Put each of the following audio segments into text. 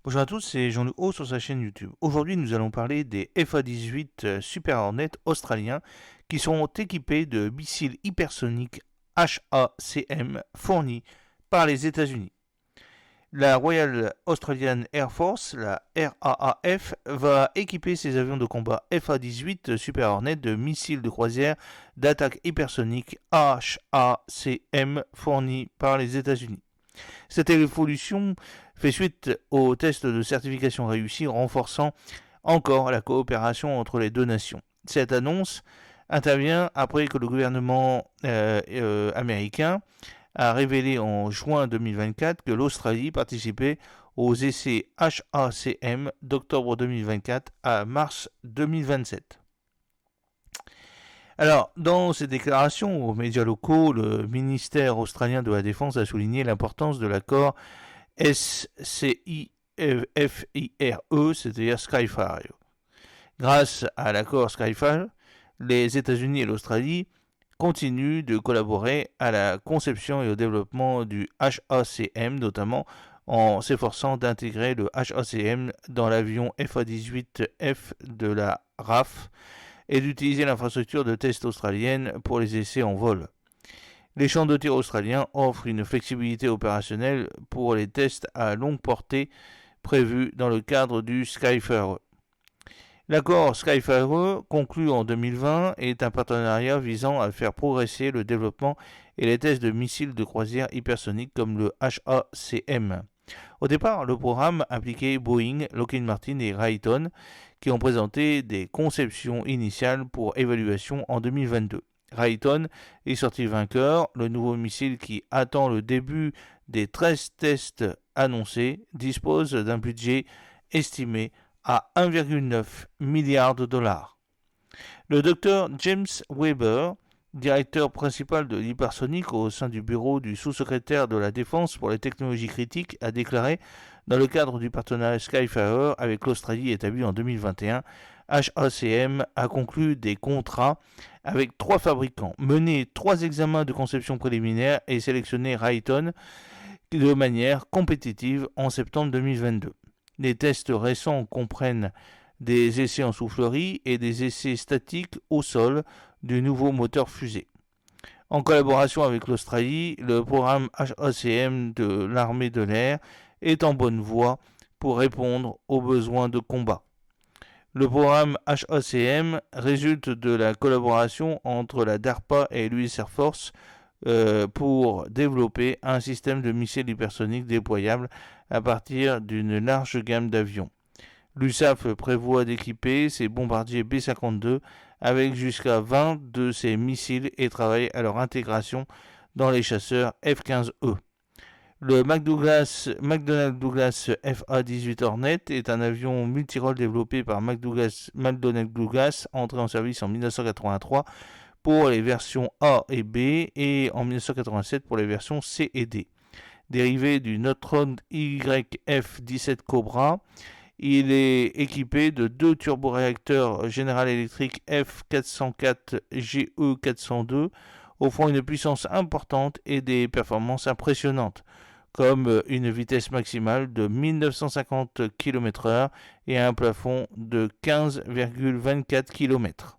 Bonjour à tous, c'est Jean-Luc Haut sur sa chaîne YouTube. Aujourd'hui, nous allons parler des FA-18 Super Hornet australiens qui sont équipés de missiles hypersoniques HACM fournis par les États-Unis. La Royal Australian Air Force, la RAAF, va équiper ses avions de combat FA-18 Super Hornet de missiles de croisière d'attaque hypersonique HACM fournis par les États-Unis. Cette évolution fait suite aux tests de certification réussis, renforçant encore la coopération entre les deux nations. Cette annonce intervient après que le gouvernement américain a révélé en juin 2024 que l'Australie participait aux essais HACM d'octobre 2024 à mars 2027. Alors, dans ses déclarations aux médias locaux, le ministère australien de la Défense a souligné l'importance de l'accord SCIFIRE, c'est-à-dire Skyfire. Grâce à l'accord Skyfire, les États-Unis et l'Australie continuent de collaborer à la conception et au développement du HACM, notamment en s'efforçant d'intégrer le HACM dans l'avion FA-18F de la RAF et d'utiliser l'infrastructure de test australienne pour les essais en vol. Les champs de tir australiens offrent une flexibilité opérationnelle pour les tests à longue portée prévus dans le cadre du Skyfire. L'accord Skyfire, conclu en 2020, est un partenariat visant à faire progresser le développement et les tests de missiles de croisière hypersoniques comme le HACM. Au départ, le programme impliquait Boeing, Lockheed Martin et Raytheon, qui ont présenté des conceptions initiales pour évaluation en 2022. Raytheon est sorti vainqueur. Le nouveau missile qui attend le début des 13 tests annoncés dispose d'un budget estimé à 1,9 milliard de dollars. Le docteur James Weber, directeur principal de l'hypersonique au sein du bureau du sous-secrétaire de la Défense pour les technologies critiques, a déclaré, dans le cadre du partenariat Skyfire avec l'Australie établi en 2021, HACM a conclu des contrats avec 3 fabricants, mené 3 examens de conception préliminaire et sélectionné Raytheon de manière compétitive en septembre 2022. Les tests récents comprennent des essais en soufflerie et des essais statiques au sol du nouveau moteur fusée. En collaboration avec l'Australie, le programme HACM de l'armée de l'air est en bonne voie pour répondre aux besoins de combat. Le programme HACM résulte de la collaboration entre la DARPA et l'US Air Force pour développer un système de missiles hypersoniques déployable à partir d'une large gamme d'avions. L'USAF prévoit d'équiper ses bombardiers B-52 avec jusqu'à 20 de ces missiles et travaille à leur intégration dans les chasseurs F-15E. Le McDonnell Douglas FA-18 Hornet est un avion multirôle développé par McDonnell Douglas, entré en service en 1983 pour les versions A et B et en 1987 pour les versions C et D. Dérivé du Northrop YF-17 Cobra, il est équipé de 2 turboréacteurs General Electric F404 GE402, offrant une puissance importante et des performances impressionnantes, comme une vitesse maximale de 1950 km/h et un plafond de 15,24 km.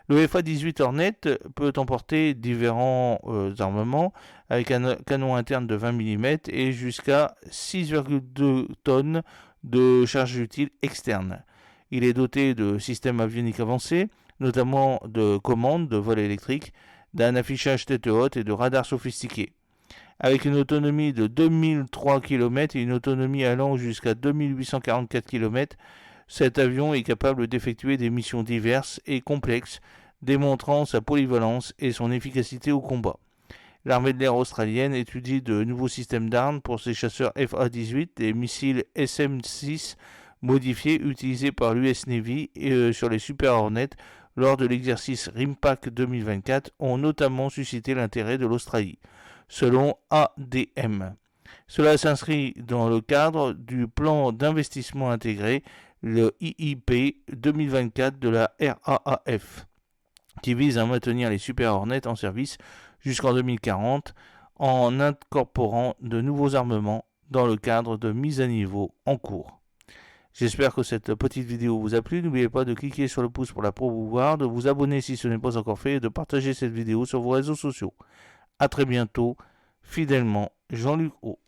Le FA-18 Hornet peut emporter différents armements avec un canon interne de 20 mm et jusqu'à 6,2 tonnes de charge utile externe. Il est doté de systèmes avioniques avancés, notamment de commandes de vol électrique, d'un affichage tête haute et de radars sophistiqués. Avec une autonomie de 2003 km et une autonomie allant jusqu'à 2844 km, cet avion est capable d'effectuer des missions diverses et complexes, démontrant sa polyvalence et son efficacité au combat. L'armée de l'air australienne étudie de nouveaux systèmes d'armes pour ses chasseurs FA-18 et missiles SM-6 modifiés utilisés par l'US Navy sur les Super Hornets lors de l'exercice RIMPAC 2024 ont notamment suscité l'intérêt de l'Australie, selon ADM. Cela s'inscrit dans le cadre du plan d'investissement intégré, le IIP 2024 de la RAAF, qui vise à maintenir les Super Hornets en service jusqu'en 2040 en incorporant de nouveaux armements dans le cadre de mise à niveau en cours. J'espère que cette petite vidéo vous a plu. N'oubliez pas de cliquer sur le pouce pour la promouvoir, de vous abonner si ce n'est pas encore fait et de partager cette vidéo sur vos réseaux sociaux. A très bientôt, fidèlement, Jean-Luc O.